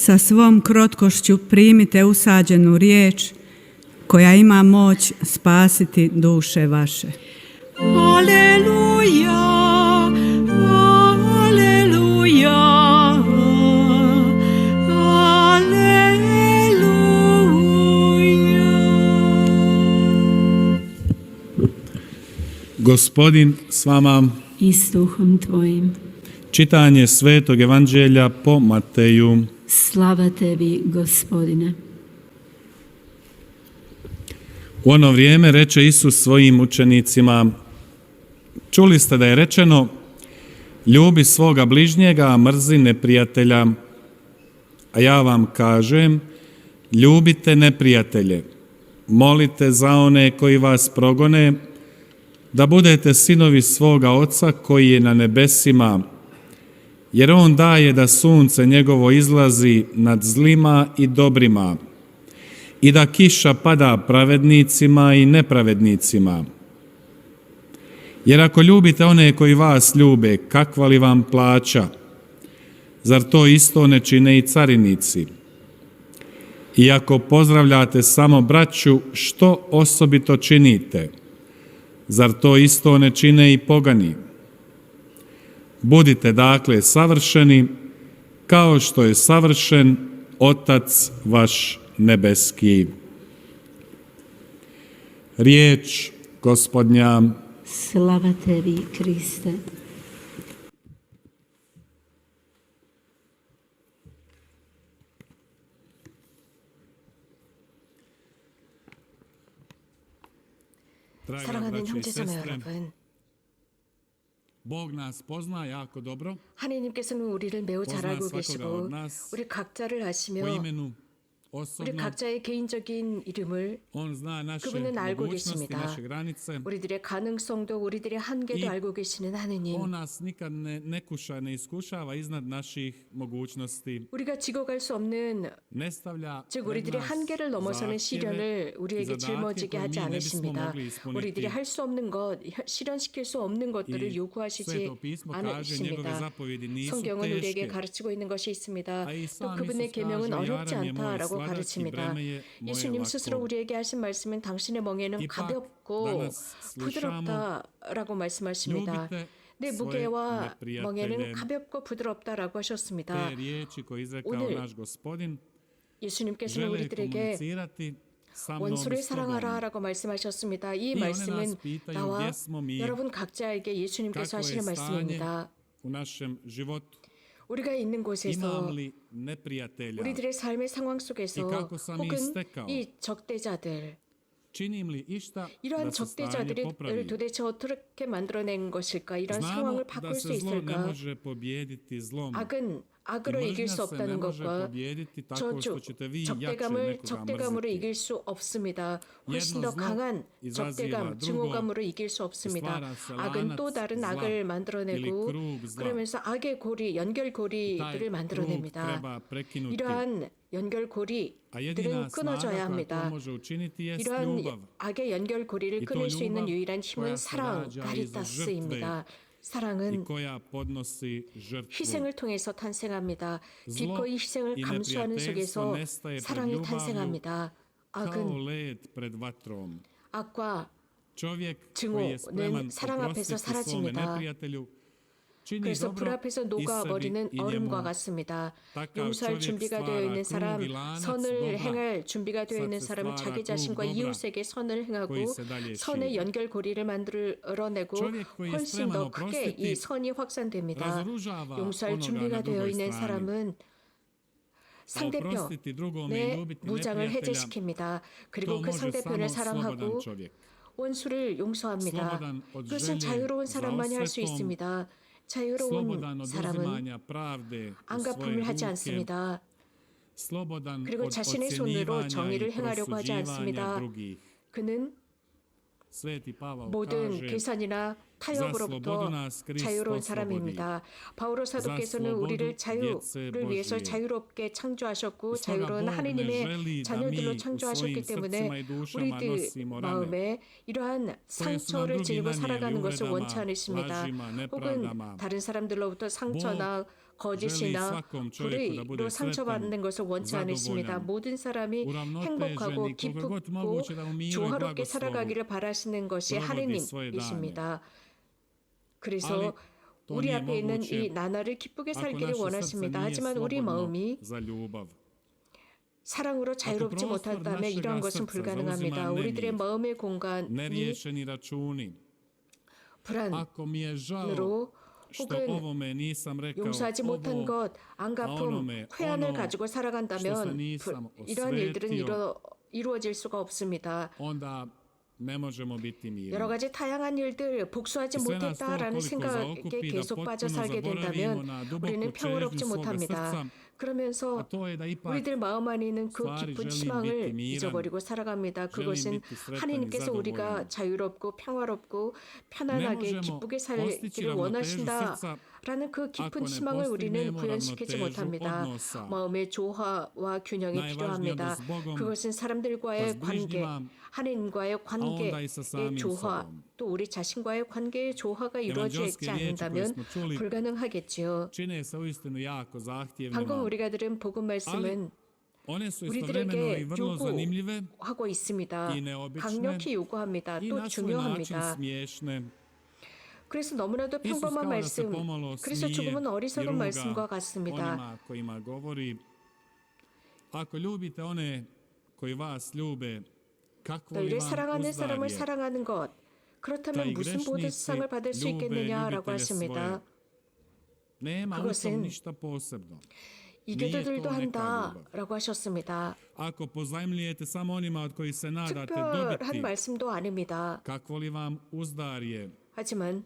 sa svom krotkošću primite usađenu riječ koja ima moć spasiti duše vaše. Aleluja, aleluja, aleluja. Gospodin s vama. I s duhom tvojim. Čitanje Svetog Evanđelja po Mateju. Slava tebi, Gospodine. U ono vrijeme reče Isus svojim učenicima: čuli ste da je rečeno, ljubi svoga bližnjega, a mrzi neprijatelja. A ja vam kažem, ljubite neprijatelje, molite za one koji vas progone, da budete sinovi svoga Oca koji je na nebesima, jer On daje da sunce njegovo izlazi nad zlima i dobrima, i da kiša pada pravednicima i nepravednicima. Jer ako ljubite one koji vas ljube, kakva li vam plaća? Zar to isto ne čine i carinici? I ako pozdravljate samo braću, što osobito činite? Zar to isto ne čine i pogani? Budite dakle savršeni, kao što je savršen Otac vaš nebeski. Riječ Gospodnja. Slava tebi, Kriste. 사랑하는 형제자매 여러분, Bog nas pozna jako dobro, 하나님께서는 우리를 매우 잘 pozna 알고 svakoga od 계시고 nas 우리 각자를 po 아시며 imenu 우리 osobno. 각자의 개인적인 이름을 On zna naše 그분은 알고 mogućnosti, 계십니다. naše granice. 우리들의 가능성도 우리들의 한계도 I 알고 계시는 하느님, On nas nikad ne kuša, ne iskušava iznad naših mogućnosti. 우리가 지고갈 수 없는, Ne stavlja 즉 pred 우리들의 nas 한계를 넘어서는 zahtjeve 시련을 i 우리에게 zadatke 짊어지게 koje 하지 mi ne bismo 않으십니다. mogli ispuniti. 우리들이 할 수 없는 것, 실현시킬 수 없는 것들을 I 요구하시지 Sveto pismo kaže njegove 않으십니다. zapovjedi nisu 성경은 우리에게 teške. 가르치고 있는 것이 있습니다. A i 또 sam 그분의 Isus 계명은 kaže, 어렵지 jaran je moj 않다라고 sladak i 가르칩니다. breme je moje 예수님 스스로 lako. 우리에게 하신 말씀은 당신의 멍에는 이박 가볍고 다나스 부드럽다라고 말씀하십니다. Ljubite 내 svoje 무게와 neprijatelje. 멍에는 가볍고 부드럽다라고 하셨습니다. Te riječi koje je izrekao 오늘 naš Gospodin 예수님께서는 žele 우리들에게 komunicirati sa mnom i 원수를 s tobom. 사랑하라라고 말씀하셨습니다. 이 I one 말씀은 nas pitaju 나와 gdje smo mi, 여러분 각자에게 예수님께서 kako je 하시는 stanje 말씀입니다. u našem životu. 우리가 있는 Imam 곳에서 li neprijatelja? 우리들의 삶의 상황 속에서 이 kako sam ih 혹은 stekao? 이 적대자들, Činim li išta 이러한 da se stanje 적대자들을 popravi? 도대체 어떻게 만들어낸 것일까? 이러한 Znamo 상황을 da 바꿀 수 se zlo ne 있을까? može pobijediti zlom. 악은 I 악으로 이길 mržnja 수 se ne 없다는 može 것과 pobijediti tako 저주, što ćete vi jače 적대감을 nekoga 적대감으로 mrziti. 이길 수 없습니다. 훨씬 Jedno 더 zlo 강한 izaziva 적대감, drugo 증오감으로 이길 수 i 없습니다. stvara se 악은 또 lanac 다른 zla 악을 ili 만들어내고 krug zla. 그러면서 악의 고리, 연결고리들을 Taj krug 만들어냅니다. treba prekinuti. 이러한 A 연결고리들은 jedina 끊어져야 snaga koja to 합니다. može učiniti jest 이러한 ljubav. 악의 연결고리를 이 또 끊을 수 있는 ljubav 유일한 힘은 koja se 사랑, rađa iz 가리타스입니다. i 사랑은 koja podnosi žrtvu. 희생을 통해서 탄생합니다. zlo 기꺼이 희생을 i 감수하는 neprijateljstvo 속에서 nestaje pred 사랑이 ljubavlju 탄생합니다. kao 악은 led pred vatrom. 악과 Čovjek 증오는 koji je spreman 사랑 앞에서 oprostiti svome 사라집니다. neprijatelju čini 그래서 불 dobro 앞에서 i sebi 녹아버리는 i 얼음과 njemu. 같습니다. Takav 용서할 čovjek 준비가 되어 stvara 있는 사람, krug i lanac 선을 dobra. 행할 준비가 되어 있는 Sad se 사람은 stvara 자기 krug 자신과 dobra 이웃에게 선을 행하고 koji se dalje 선의 širi. 연결고리를 만들어내고 Čovjek koji je 훨씬 spreman 더 크게 이 oprostiti 선이 확산됩니다. razoružava 용서할 onoga 준비가 na 되어 drugoj 있는 strani. 사람은 Oprostiti drugome i 상대편의 ljubiti 무장을 neprijatelja, 해제시킵니다. 그리고 to 그 može 상대편을 samo slobodan 사랑하고 čovjek. 원수를 용서합니다. Slobodan od 그것은 želje 자유로운 za 사람만이 할 수 osvetom, 있습니다. slobodan 자유로운 od 사람은 uzimanja pravde u svoje 안갚음을 하지 ruke, 않습니다. slobodan 그리고 od 자신의 손으로 ocjenjivanja i 정의를 행하려고 하지 prosuđivanja 않습니다. drugih. 그는 Sveti Pavao 모든 kaže, 계산이나 za slobodu 타협으로부터 nas Krist 자유로운 oslobodi. 사람입니다. 바오로 사도께서는 slobodu 우리를 자유를 djece 위해서 Božije. 자유롭게 창조하셨고 I stoga 자유로운 Bog ne 하느님의 želi da 자녀들로 mi u 창조하셨기 svojim 때문에 srcima i dušama 우리들 nosimo rane 마음에 이러한 koje su nam 상처를 drugi 지니고 nanijeli 살아가는 것을 uvredama, 원치 않으십니다. lažima, 혹은 nepravdama. 다른 사람들로부터 상처나 거짓이나 불의로 상처받는 것을 원치 않으십니다. 모든 사람이 행복하고 기쁘고 조화롭게 살아가기를 바라시는 것이 하느님이십니다. 그래서 우리 앞에 있는 이 나날을 기쁘게 살기를 원하십니다. 하지만 우리 마음이 사랑으로 자유롭지 못한다면 이러한 것은 불가능합니다. 우리들의 마음의 공간이 불안으로 혹은 용서하지 못한 것, 안갚음, 회한을 가지고 살아간다면 이러한 일들은 이루어질 수가 없습니다. 여러 가지 다양한 일들, 복수하지 못했다라는 생각에 계속 빠져 살게 된다면 우리는 평화롭지 못합니다. 그러면서 우리들 마음 안에 있는 그 깊은 희망을 잊어버리고 살아갑니다. 그것은 하나님께서 우리가 자유롭고 평화롭고 편안하게 기쁘게 살기를 원하신다라는 그 깊은 희망을 우리는 구현시키지 못합니다. 마음의 조화와 균형이 필요합니다. 그것은 사람들과의 관계, 하나님과의 관계의 조화, 또 우리 자신과의 관계의 조화가 이루어져 있지 않는다면 불가능하겠지요. 방금 우리가 들은 복음 말씀은 우리들에게 요구하고 있습니다. 강력히 요구합니다. 또 중요합니다. 그래서 너무나도 평범한 말씀, 그래서 조금은 어리석은 말씀과 같습니다. 너희를 사랑하는 사람을 사랑하는 것, 그렇다면 무슨 보상을 받을 수 있겠느냐라고 하십니다. 그것은 이교도들도 한다라고 하셨습니다. 특별한 말씀도 아닙니다. 하지만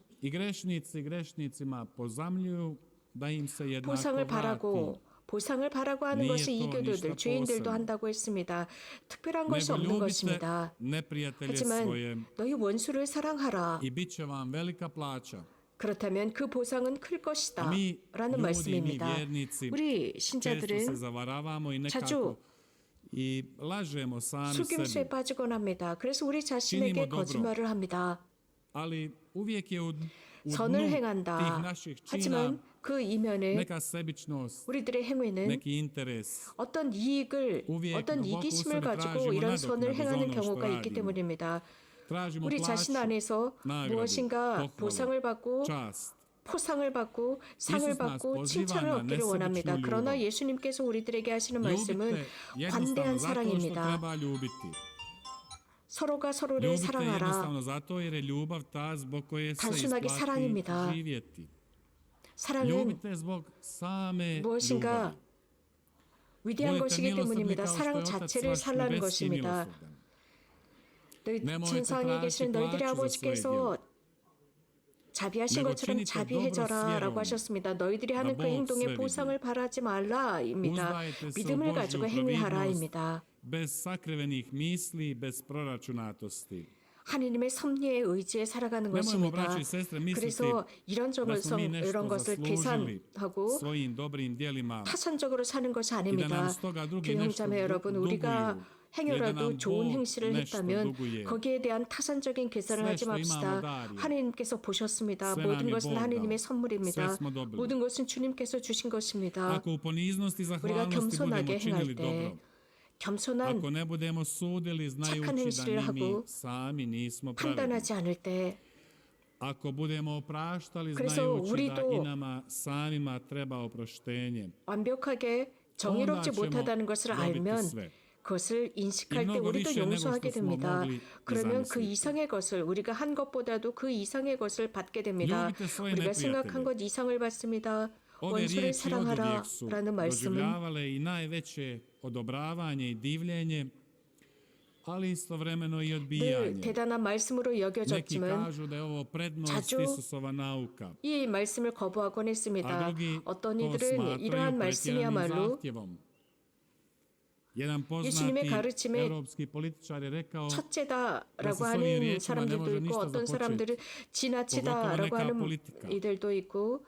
보상을 바라고 하는 것이 이교도들, 죄인들도 한다고 했습니다. 특별한 것이 없는 것입니다. 하지만 너희 원수를 사랑하라. 그렇다면 그 보상은 클 것이다 라는 말씀입니다. 우리 신자들은 자주 속임수에 빠지곤 합니다. 그래서 우리 자신에게 거짓말을 합니다. 선을 행한다. 하지만 그 이면에 우리들의 행위는 어떤 이익을, 어떤 이기심을 가지고 이런 선을 행하는 경우가 있기 때문입니다. 우리 자신 안에서 무엇인가 보상을 받고 포상을 받고 상을 받고 칭찬을 얻기를 원합니다. 그러나 예수님께서 우리들에게 하시는 말씀은 관대한 사랑입니다. 서로가 서로를 사랑하라. 단순하게 사랑입니다. 사랑은 무엇인가 위대한 것이기 때문입니다. 사랑 자체를 살라는 것입니다. 천상에 계시는 너희들의 아버지께서 자비하신 것처럼 자비해져라 라고 하셨습니다. 너희들이 하는 그 행동에 보상을 바라지 말라입니다. 믿음을 가지고 행위하라입니다. 하느님의 섭리에 의지해 살아가는 것입니다. 그래서 이런 것을 계산하고 타산적으로 사는 것이 아닙니다. 교형자매 여러분, 우리가 행여라도 좋은 행실을 했다면 거기에 대한 타산적인 계산을 하지 맙시다. 하나님께서 보셨습니다. 모든 것은 하나님의 선물입니다. 모든 것은 주님께서 주신 것입니다. 우리가 겸손하게 행할 때, 겸손한 착한 행실을 하고 판단하지 않을 때, 그래서 우리도 완벽하게 정의롭지 못하다는 것을 알면 그것을 인식할 때 우리도 용서하게 됩니다. 그러면 그 이상의 것을, 우리가 한 것보다도 그 이상의 것을 받게 됩니다. 우리가 생각한 것 이상을 받습니다. 원수를 사랑하라 라는 말씀은 늘 대단한 말씀으로 여겨졌지만 자주 이 말씀을 거부하곤 했습니다. 어떤 이들은 이러한 말씀이야말로 예수님의 가르침의 첫째다라고 하는 사람들도 있고, 어떤 사람들은 지나치다라고 하는 이들도 있고,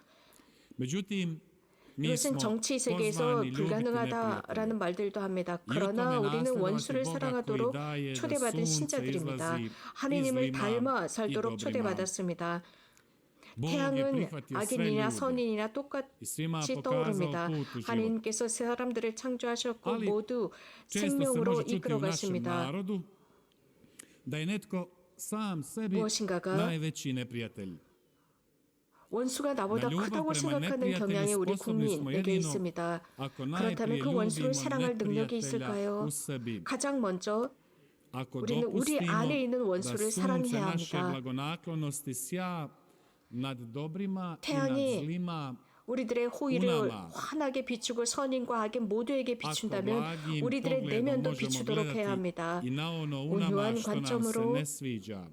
이것은 정치 세계에서 불가능하다라는 말들도 합니다. 그러나 우리는 원수를 사랑하도록 초대받은 신자들입니다. 하느님을 닮아 살도록 초대받았습니다. Bog je 태양은 prihvatio sve 악인이나 ljude 선인이나 i svima 똑같이 pokazao 떠오릅니다. put u život. 하나님께서 사람들을 창조하셨고 Ali 모두 često se 생명으로 može čuti 이끌어 u našem 가십니다. narodu da je netko sam sebi 무엇인가가 najveći neprijatelj. 원수가 나보다 나 료바 크다고 프레마 생각하는 네프리아텔이 경향이 우리 스포소블리 국민에게 스모예리노 있습니다. 아코 그렇다면 그 나이프리에 원수를 류비모 사랑할 능력이 네프리아텔야 있을까요? 우세비. 가장 먼저 Ako 우리는 우리 dopustimo 안에 있는 da 원수를 sunce 사랑해야 naše 합니다. blagonaklonosti sja nad dobrima i nad 태양이 zlima 우리들의 호의를 우나마. 환하게 비추고 선인과 악인 모두에게 ako 비춘다면 blagim 우리들의 pogledom 내면도 možemo 비추도록 해야 gledati 합니다. i na ono u nama 온유한 što nam se 관점으로 ne sviđa,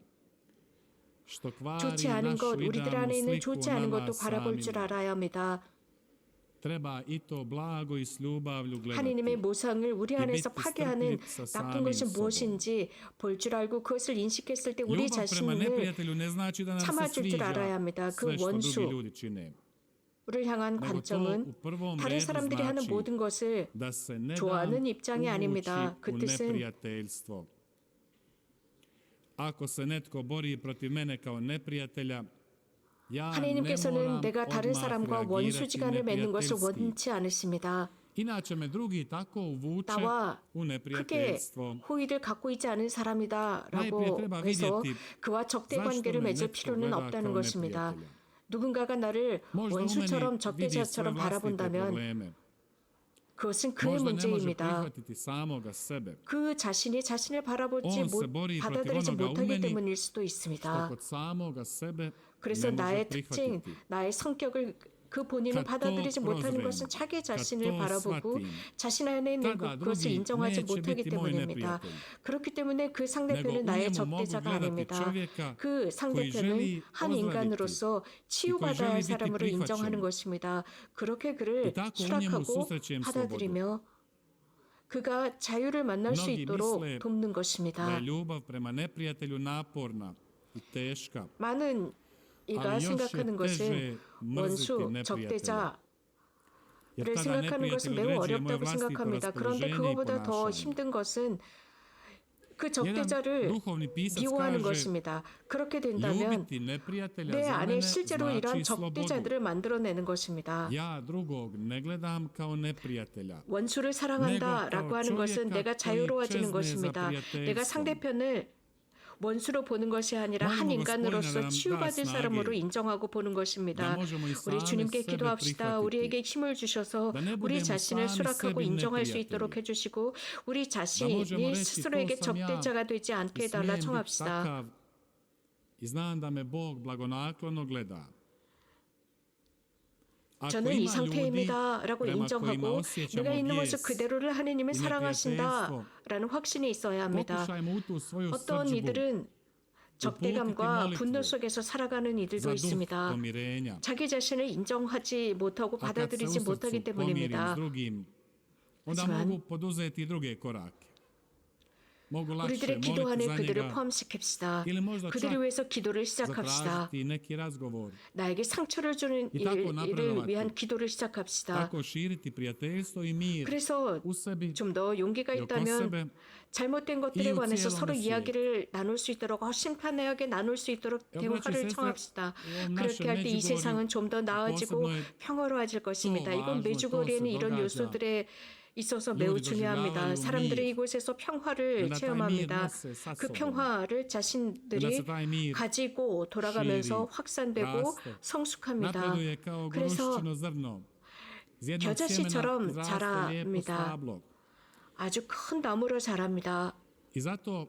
što kvari 좋지 않은 것, našu 우리들 idealnu 안에 있는 sliku 좋지 o 않은 nama 것도 바라볼 줄 samima. 알아야 합니다. Treba i to blago i s ljubavlju 하나님의 gledati. 모상을 우리 안에서 biti 파괴하는 strpljiv sa 나쁜 samim 것이 sobom. 무엇인지 볼 줄 알고 그것을 인식했을 때 우리 Ljubav prema 자신을 neprijatelju ne znači da nam se 참아줄 줄 알아야 sviđa 합니다. 그 sve što 원수, drugi ljudi čine. 우리를 향한 nego to 관점은 u prvom 다른 redu 사람들이 하는 znači 모든 것을 da se ne 좋아하는 dam 입장이 uvući 아닙니다. 그 u 뜻은 neprijateljstvo. Ako se netko bori protiv mene kao neprijatelja, ja ne 하나님께서는 moram 내가 다른 odmah 사람과 reagirati 원수지간을 맺는 것을 neprijateljski. 원치 않으십니다. Inače me drugi tako uvuče 나와 u 크게 neprijateljstvo. 호의를 갖고 있지 않은 사람이다라고 najprije treba 해서 vidjeti 그와 적대 zašto 관계를 me 맺을 netko 필요는 gleda 없다는 kao 것입니다. neprijatelja. 누군가가 나를 Možda u 원수처럼 meni vidi svoje 적대자처럼 vlastite 바라본다면 probleme. 그것은 그의 Možda ne može 문제입니다. prihvatiti samoga sebe. 그 자신이 자신을 바라보지 On se bori protiv 받아들이지 onoga u 못하기 meni 때문일 수도 što 있습니다. kod samoga sebe 그래서 ne može 나의 특징, prihvatiti. 나의 성격을 그 본인은 kad 받아들이지 to 못하는 prozrem, 것은 자기 kad 자신을 to 바라보고 shvatim, 자신 안에 있는 tada 그것을 drugi 인정하지 neće 못하기 biti moj 때문입니다. neprijatelj. 그렇기 때문에 그 nego 상대편은 u 나의 njemu mogu 적대자가 gledati 아닙니다. čovjeka 그 koji 상대편은 želi 한 ozdraviti 인간으로서 i 치유받아야 할 koji želi biti 사람으로 인정하는 prihvaćen. 것입니다. 그렇게 그를 I tako u njemu 수락하고 susrećem 받아들이며 그가 자유를 만날 수 Mnogi 있도록 misle 돕는 da 것입니다. je ljubav prema neprijatelju naporna i teška. 많은 이가 Ali još je 생각하는 것은 teže 원수, mrziti 적대자 neprijatelja. Jer 를 tada 생각하는 것은 neprijatelj 매우 određuje moje 어렵다고 vlastito 생각합니다. 그런데 raspoloženje i 그거보다 더 ponašanje. 힘든 것은 그 Jedan 적대자를 duhovni pisac 미워하는 kaže, 것입니다. 그렇게 된다면 ljubiti neprijatelja 내 za 안에 mene 실제로 이런 znači slobodu. 적대자들을 만들어내는 것입니다. Ja drugog ne gledam kao neprijatelja. 원수를 사랑한다라고 하는 것은 내가 자유로워지는 것입니다. 내가 상대편을 원수로 보는 것이 아니라 한 인간으로서 치유받을 사람으로 인정하고 보는 것입니다. 우리 주님께 기도합시다. 우리에게 힘을 주셔서 우리 자신을 수락하고 인정할 수 있도록 해주시고 우리 자신이 스스로에게 적대자가 되지 않게 해달라 청합시다. I znam da me Bog blagonaklono gleda. Ako 저는 이 ima ljudi 상태입니다 라고 prema kojima 인정하고 osjećamo 내가 있는 모습 bijes 그대로를 하느님은 i 사랑하신다 neprijateljstvo, 라는 확신이 있어야 합니다. pokušajmo u tu svoju 어떤 srdžbu 이들은 적대감과 분노 속에서 살아가는 za 이들도 duh 있습니다. pomirenja. 자기 자신을 인정하지 못하고 A kad se 받아들이지 u 못하기 srcu pomirim s 때문입니다. drugim, onda 하지만 mogu poduzeti druge korake. Mogu lakše 우리들의 moliti 기도 안에 za 그들을 njega 포함시킵시다. ili možda 그들을 čak 위해서 기도를 시작합시다. zatražiti neki razgovor. 나에게 상처를 주는 I tako 일을 napredovati. 위한 기도를 시작합시다. Tako širiti prijateljstvo i mir 그래서 u sebi 좀 더 용기가 i oko 있다면 sebe. 잘못된 것들에 이웃 관해서 지혜로운 서로 것이 이야기를 나눌 수 있도록 심판하게 나눌 수 있도록 대화를 세상, 청합시다. 나še 그렇게 할 때 이 Međugorju 세상은 좀 더 나아지고 posebno je 평화로워질 것입니다. to 이건 važno, 메주거리에는 to se 이런 događa. 요소들에 있어서 매우 ljudi 중요합니다. doživljavaju 사람들이 mir. 이곳에서 평화를 onda taj mir 체험합니다. nose sa 그 sobom. 평화를 onda 자신들이 se taj mir 가지고 돌아가면서 širi, 확산되고 raste, 성숙합니다. napreduje kao 그래서 goruščino zrno. Z jednog 겨자씨처럼 sjemena izraste lijepo 자랍니다. stablo. 아주 큰 나무로 자랍니다. I zato,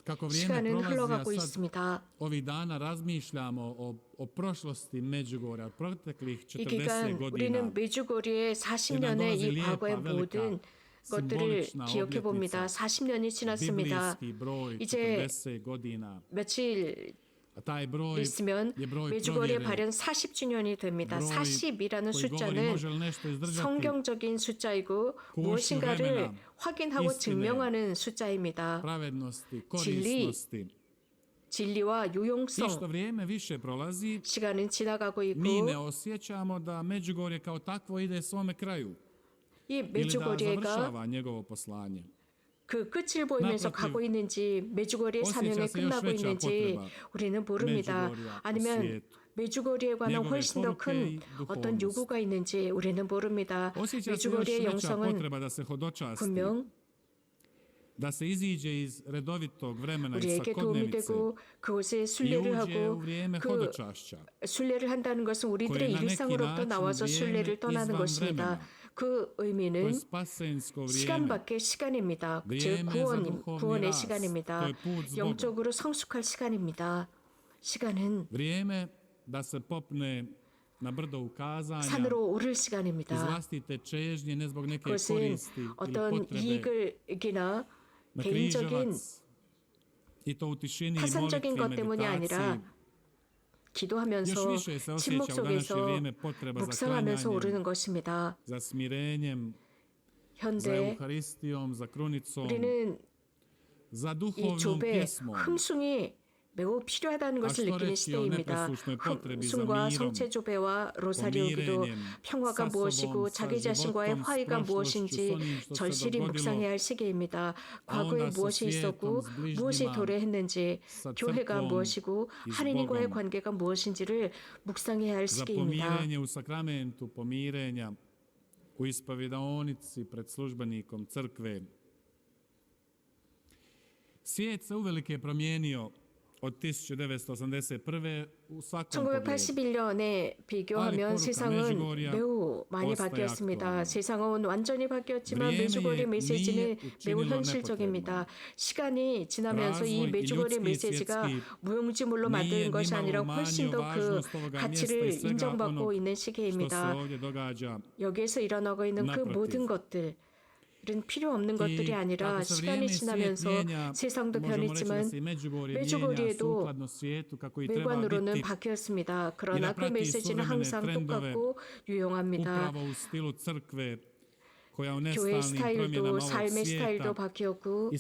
kako vrijeme 시간은 prolazi, a 흘러가고 sad 있습니다. ovih dana razmišljamo o prošlosti Međugorja, proteklih 이 40 기간 godina. 우리는 메주고리의 40년의 이 과거의 모든 것들을 기억해 봅니다. 40년이 지났습니다. Biblijski broj 이제 40 godina. 며칠 A taj broj 있으면 je broj 메주고리의 provjere. 발현 40주년이 됩니다. broj 40이라는 koji govori 숫자는 može li nešto izdržati 성경적인 숫자이고 무엇인가를 vremena, 확인하고 istine, 증명하는 숫자입니다. pravednosti, korisnosti. 진리와 I 유용성, što vrijeme više prolazi, 시간은 지나가고 있고 mi ne osjećamo da Međugorje kao takvo ide svome kraju 이 ili da 메주고리가 završava njegovo poslanje. 그 끝을 보이면서 나проtiv, 가고 있는지 메주고리의 osjeća 사명이 se još 끝나고 veća 있는지 potreba 우리는 모릅니다. Međugorja u 아니면 svijetu. 메주거리에 관한 훨씬 더 큰 어떤 요구가 있는지 우리는 모릅니다. Osjeća se još 메주거리의 veća 영성은 potreba da se hodočasti, 분명 da se iziđe iz redovitog vremena i 우리에게 도움이 svakodnevice 되고 그곳에 i 순례를 uđe u 하고 vrijeme 그 hodočašća. 순례를 한다는 것은 우리들의 거의 나 일상으로부터 neki 나와서 način 순례를 떠나는 vrijeme 것입니다. izvan 그 To 의미는 je spasensko vrijeme. 시간 밖의 시간입니다. 즉 vrijeme za 구원의 duhovni rast. 시간입니다. To je put s Bogom. 영적으로 성숙할 시간입니다. 시간은 Vrijeme da se popne na brdo ukazanja 산으로 오를 iz 시간입니다. vlastite čežnje, ne zbog neke 그것은 koristi ili 어떤 potrebe 이익이나 na 개인적인 križevac i to u tišini i 파산적인 molitvi i 것 때문이 meditaciji. 아니라 기도하면서 Još više se 침묵 osjeća u današnje 속에서 vrijeme potreba za 묵상하면서 klanjanjem, 오르는 것입니다. za smirenjem, za 현대 Euharistijom, za krunicom, 우리는 za 이 duhovnom 조배 pjesmom. 흠숭이 매우 필요하다는 것을 što 느끼는 reći o 시대입니다. nepresušnoj potrebi za 흠숭과 mirom, 성체조배와 로사리오 기도, pomirenjem, 평화가 sa 무엇이고 sobom, 자기 sa 자신과의 životom, s 화해가 prošlošću, 무엇인지 s onim što se 절실히 dogodilo, 묵상해야 할 시기입니다. a 과거에 onda sa 무엇이 있었고 svijetom, s bližnjima, 무엇이 도래했는지, sa 교회가 crkvom 무엇이고 i s 하느님과의 Bogom. 관계가 무엇인지를 묵상해야 할 za 시기입니다. pomirenje u sakramentu pomirenja, u ispovjedaonici pred službenikom crkve. Svijet se uvelike promijenio od 1981. u svakom pogledu. 1981년에 비교하면 세상은 매우 많이 바뀌었습니다. 세상은 완전히 바뀌었지만 메주거리 메시지는 매우 현실적입니다. 시간이 지나면서 이 메주거리 메시지가 무용지물로 만드는 것이 아니라 훨씬 더 그 가치를 인정받고 있는 시기입니다. 여기에서 일어나고 있는 그 모든 것들 은 필요 없는 것들이 아니라 시간이 지나면서 세상도 변했지만 메주거리에도 외관으로는 바뀌었습니다. 그러나 그 메시지는 항상 똑같고 유용합니다. 교회 스타일도 삶의 스타일도 바뀌었고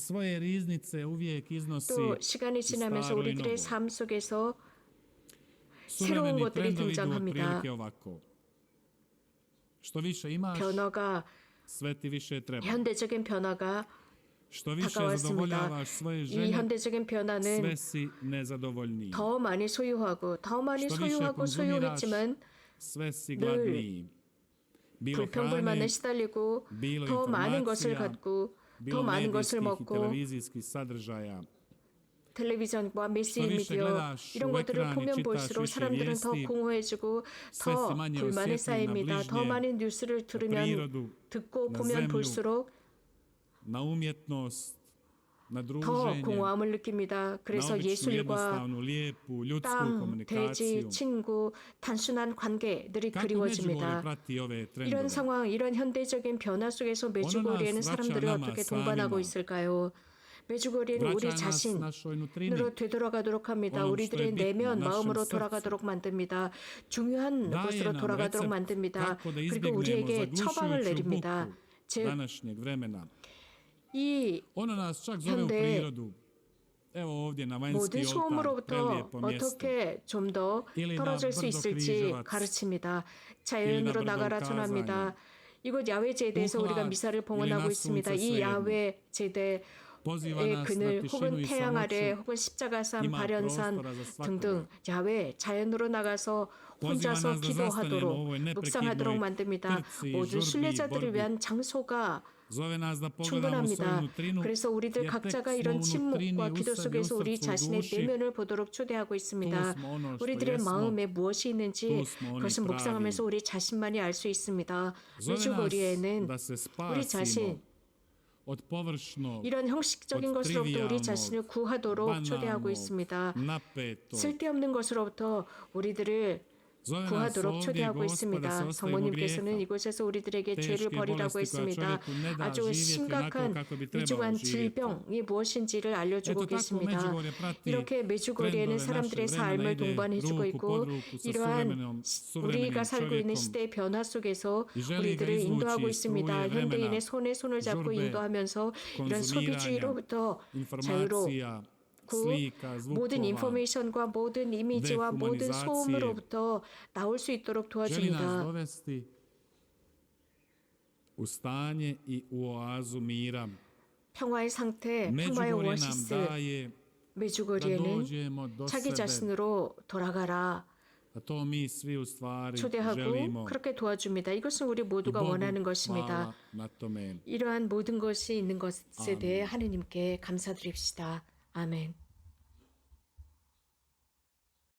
또 시간이 지나면서 우리들의 삶 속에서 새로운 것들이 등장합니다. 변화가 현대적인 변화가 다가왔습니다. 이 현대적인 변화는 더 많이 소유하고 소유했지만 늘 불평불만에 시달리고 더 많은 것을 갖고 더 많은 것을 먹고 텔레비전과 매스미디어 이런 것들을 보면 볼수록 사람들은 더 공허해지고 더 불만에 쌓입니다. 더 많은 뉴스를 듣고 보면 볼수록 더 공허함을 느낍니다. 그래서 예술과 땅, 대지, 친구, 단순한 관계들이 그리워집니다. 이런 상황, 이런 현대적인 변화 속에서 메주거리에는 사람들이 어떻게 동반하고 있을까요? 메주거리는 우리 자신으로 되돌아가도록 합니다. 우리들의 내면 마음으로 돌아가도록 만듭니다. 중요한 곳으로 돌아가도록 만듭니다. 그리고 우리에게 처방을 내립니다. 즉, 이 현대 모든 소음으로부터 어떻게 좀 더 떨어질 수 있을지 가르칩니다. 자연으로 나가라 전합니다. 이곳 야외 제대에서 우리가 미사를 봉헌하고 있습니다. 이 야외 제대 의 그늘 혹은 태양 아래 혹은 십자가산, 발연산 등등 야외 자연으로 나가서 혼자서 기도하도록 묵상하도록 만듭니다. 모든 순례자들을 위한 장소가 충분합니다. 그래서 우리들 각자가 이런 침묵과 기도 속에서 우리 자신의 내면을 보도록 초대하고 있습니다. 우리들의 마음에 무엇이 있는지 그것을 묵상하면서 우리 자신만이 알 수 있습니다. 메주거리에는 우리 자신 이런 형식적인 것으로부터 우리 자신을 구하도록 초대하고 있습니다. 쓸데없는 것으로부터 우리들을 구하도록 초대하고 있습니다. 성모님께서는 이곳에서 우리들에게 죄를 버리라고 했습니다. 아주 심각한 위중한 질병이 무엇인지를 알려주고 계십니다. 이렇게 메주거리에는 사람들의 삶을 동반해주고 있고 이러한 우리가 살고 있는 시대의 변화 속에서 우리들을 인도하고 있습니다. 현대인의 손에 손을 잡고 인도하면서 이런 소비주의로부터 자유롭고 모든 인포메이션과 모든 이미지와 모든 소음으로부터 나올 수 있도록 도와줍니다. 평화의 상태, 평화의 오아시스. 메주거리에는 자기 자신으로 돌아가라. A to mi svi u stvari 초대하고 želimo 그렇게 도와줍니다. 이것은 우리 i 모두가 Bogu 원하는 것입니다. hvala na tome. 이러한 모든 것이 있는 것에 대해 하느님께 감사드립시다. 아멘.